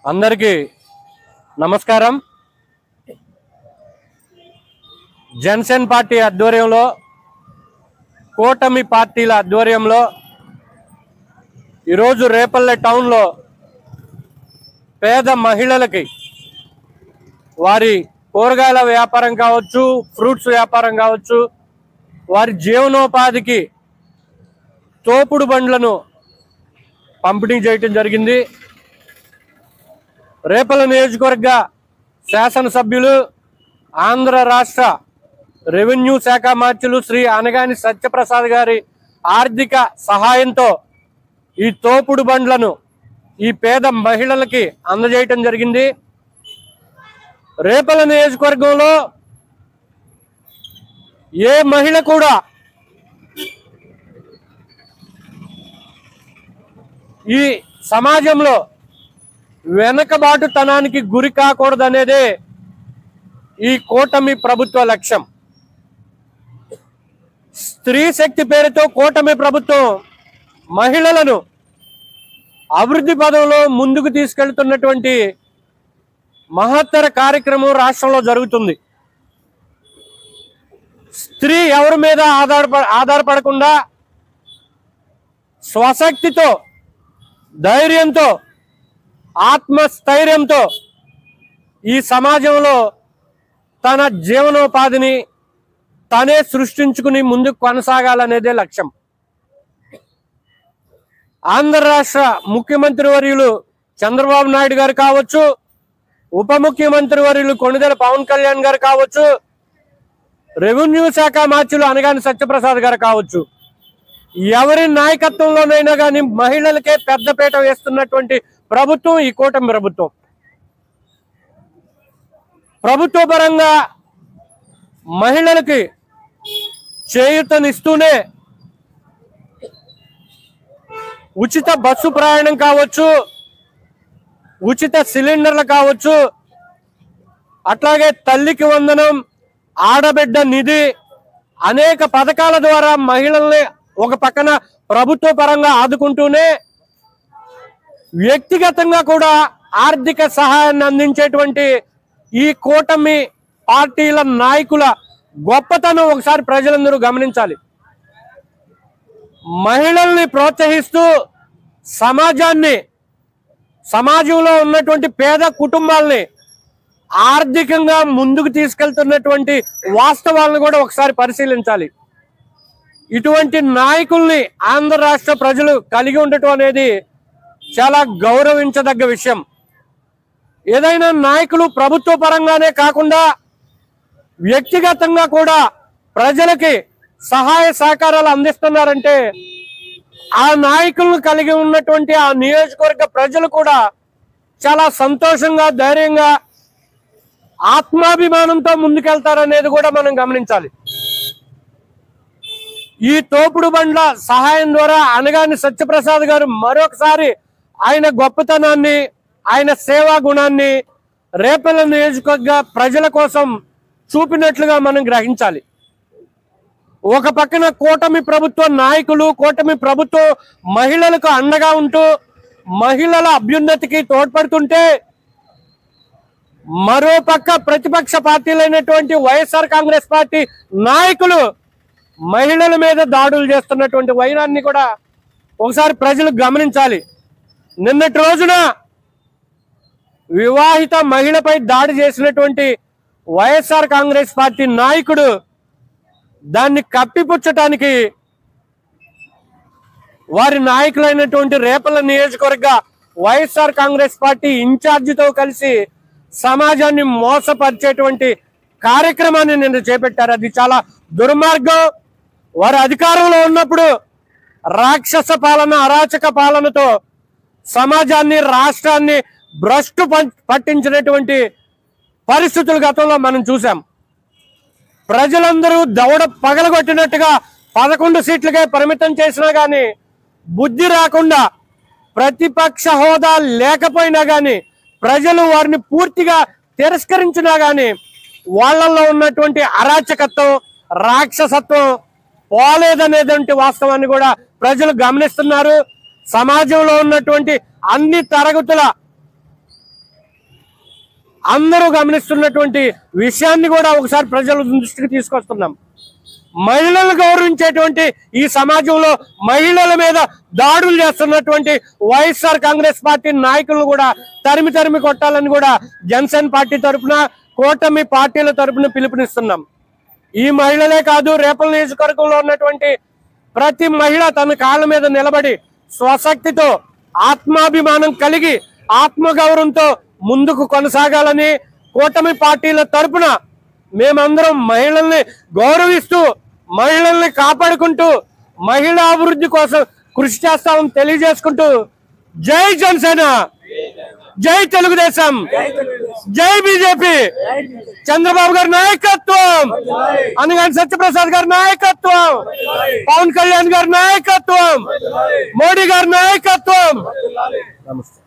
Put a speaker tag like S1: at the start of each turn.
S1: అందరికీ నమస్కారం। జనసేన పార్టీ ఆధ్వర్యంలో కూటమి పార్టీల ఆధ్వర్యంలో ఈరోజు రేపల్లె టౌన్లో పేద మహిళలకి వారి కూరగాయల వ్యాపారం కావచ్చు, ఫ్రూట్స్ వ్యాపారం కావచ్చు, వారి జీవనోపాధికి తోపుడు బండ్లను పంపిణీ చేయడం జరిగింది। రేపల్లె నియోజకవర్గ శాసనసభ్యులు ఆంధ్ర రాష్ట్ర రెవెన్యూ శాఖ మంత్రులు శ్రీ అనగాని సత్యప్రసాద్ గారి ఆర్థిక సహాయంతో ఈ తోపుడు బండ్లను ఈ పేద మహిళలకి అందజేయటం జరిగింది। రేపల్లె నియోజకవర్గంలో ఏ మహిళ కూడా ఈ సమాజంలో వెనకబాటుతనానికి గురి కాకూడదనేదే ఈ కూటమి ప్రభుత్వ లక్ష్యం। స్త్రీ శక్తి పేరుతో కూటమి ప్రభుత్వం మహిళలను అభివృద్ధి పదంలో ముందుకు తీసుకెళ్తున్నటువంటి మహత్తర కార్యక్రమం రాష్ట్రంలో జరుగుతుంది। స్త్రీ ఎవరి మీద ఆధారపడకుండా స్వశక్తితో, ధైర్యంతో, ఆత్మస్థైర్యంతో ఈ సమాజంలో తన జీవనోపాధిని తనే సృష్టించుకుని ముందుకు కొనసాగాలనేదే లక్ష్యం। ఆంధ్ర రాష్ట్ర ముఖ్యమంత్రి వర్యులు చంద్రబాబు నాయుడు గారు కావచ్చు, ఉప ముఖ్యమంత్రి వర్యులు కొణిదెల పవన్ కళ్యాణ్ గారు కావచ్చు, రెవెన్యూ శాఖ మంత్రులు అనగాని సత్యప్రసాద్ గారు కావచ్చు, ఎవరి నాయకత్వంలోనైనా కానీ మహిళలకే పెద్దపీట వేస్తున్నటువంటి ప్రభుత్వం ఈ కూటమి ప్రభుత్వం। ప్రభుత్వ పరంగా మహిళలకి చేయూతనిస్తూనే ఉచిత బస్సు ప్రయాణం కావచ్చు, ఉచిత సిలిండర్లు కావచ్చు, అట్లాగే తల్లికి వందనం, ఆడబిడ్డ నిధి, అనేక పథకాల ద్వారా మహిళల్ని ఒక పక్కన ప్రభుత్వ పరంగా ఆదుకుంటూనే వ్యక్తిగతంగా కూడా ఆర్థిక సహాయాన్ని అందించేటువంటి ఈ కూటమి పార్టీల నాయకుల గొప్పతనం ఒకసారి ప్రజలందరూ గమనించాలి। మహిళల్ని ప్రోత్సహిస్తూ సమాజంలో ఉన్నటువంటి పేద కుటుంబాలని ఆర్థికంగా ముందుకు తీసుకెళ్తున్నటువంటి వాస్తవాలను కూడా ఒకసారి పరిశీలించాలి। ఇటువంటి నాయకుల్ని ఆంధ్ర రాష్ట్ర ప్రజలు కలిగి ఉండటం అనేది చాలా గౌరవించదగ్గ విషయం। ఏదైనా నాయకులు ప్రభుత్వ పరంగానే కాకుండా వ్యక్తిగతంగా కూడా ప్రజలకి సహాయ సహకారాలు అందిస్తున్నారంటే ఆ నాయకులను కలిగి ఉన్నటువంటి ఆ నియోజకవర్గ ప్రజలు కూడా చాలా సంతోషంగా, ధైర్యంగా, ఆత్మాభిమానంతో ముందుకెళ్తారనేది కూడా మనం గమనించాలి। ఈ తోపుడు బండ్ల సహాయం ద్వారా అనగాని సత్యప్రసాద్ గారు మరొకసారి ఆయన గొప్పతనాన్ని, ఆయన సేవా గుణాన్ని రేపల్లె నియోజకవర్గ ప్రజల కోసం చూపినట్లుగా మనం గ్రహించాలి। ఒక పక్కన కూటమి ప్రభుత్వ నాయకులు, కూటమి ప్రభుత్వం మహిళలకు అండగా ఉంటూ మహిళల అభ్యున్నతికి తోడ్పడుతుంటే, మరో పక్క ప్రతిపక్ష పార్టీలైనటువంటి వైఎస్ఆర్ కాంగ్రెస్ పార్టీ నాయకులు మహిళల మీద దాడులు చేస్తున్నటువంటి వైనాన్ని కూడా ఒకసారి ప్రజలు గమనించాలి। నిన్నటి రోజున వివాహిత మహిళపై దాడి చేసినటువంటి వైఎస్ఆర్ కాంగ్రెస్ పార్టీ నాయకుడు దాన్ని కప్పిపుచ్చటానికి వారి నాయకులైనటువంటి రేపల్లె నియోజకవర్గ వైఎస్ఆర్ కాంగ్రెస్ పార్టీ ఇన్ఛార్జితో కలిసి సమాజాన్ని మోసపరిచేటువంటి కార్యక్రమాన్ని నిన్న చేపట్టారు। అది చాలా దుర్మార్గం। వారి అధికారంలో ఉన్నప్పుడు రాక్షస పాలన, అరాచక పాలనతో సమాజాన్ని, రాష్ట్రాన్ని భ్రష్టు పట్టించినటువంటి పరిస్థితులు గతంలో మనం చూసాం। ప్రజలందరూ దవడ పగలగొట్టినట్టుగా 11 సీట్లకే పరిమితం చేసినా గానీ బుద్ధి రాకుండా, ప్రతిపక్ష హోదా లేకపోయినా గానీ, ప్రజలు వారిని పూర్తిగా తిరస్కరించినా గానీ వాళ్ళల్లో ఉన్నటువంటి అరాచకత్వం, రాక్షసత్వం పోలేదనేటువంటి వాస్తవాన్ని కూడా ప్రజలు గమనిస్తున్నారు। సమాజంలో ఉన్నటువంటి అన్ని తరగతుల అందరూ గమనిస్తున్నటువంటి విషయాన్ని కూడా ఒకసారి ప్రజల దృష్టికి తీసుకొస్తున్నాం. మహిళలు గౌరవించేటువంటి ఈ సమాజంలో మహిళల మీద దాడులు చేస్తున్నటువంటి వైఎస్ఆర్ కాంగ్రెస్ పార్టీ నాయకులను కూడా తరిమి తరిమి కొట్టాలని కూడా జనసేన పార్టీ తరఫున, కూటమి పార్టీల తరఫున పిలుపునిస్తున్నాం. ఈ మహిళలే కాదు, రేపల నియోజకవర్గంలో ఉన్నటువంటి ప్రతి మహిళ తన కాళ్ళ మీద నిలబడి స్వశక్తితో, ఆత్మాభిమానం కలిగి, ఆత్మగౌరవంతో ముందుకు కొనసాగాలని కూటమి పార్టీల తరఫున మేమందరం మహిళల్ని గౌరవిస్తూ, మహిళల్ని కాపాడుకుంటూ, మహిళా అభివృద్ధి కోసం కృషి చేస్తామని తెలియజేసుకుంటూ, జై జనసేన, జై తెలుగుదేశం, జై బీజేపీ, చంద్రబాబు గారి నాయకత్వం, అనగాని సత్యప్రసాద్ గారి నాయకత్వం, పవన్ కళ్యాణ్ గారి నాయకత్వం, మోడీ గారి నాయకత్వం. నమస్తే.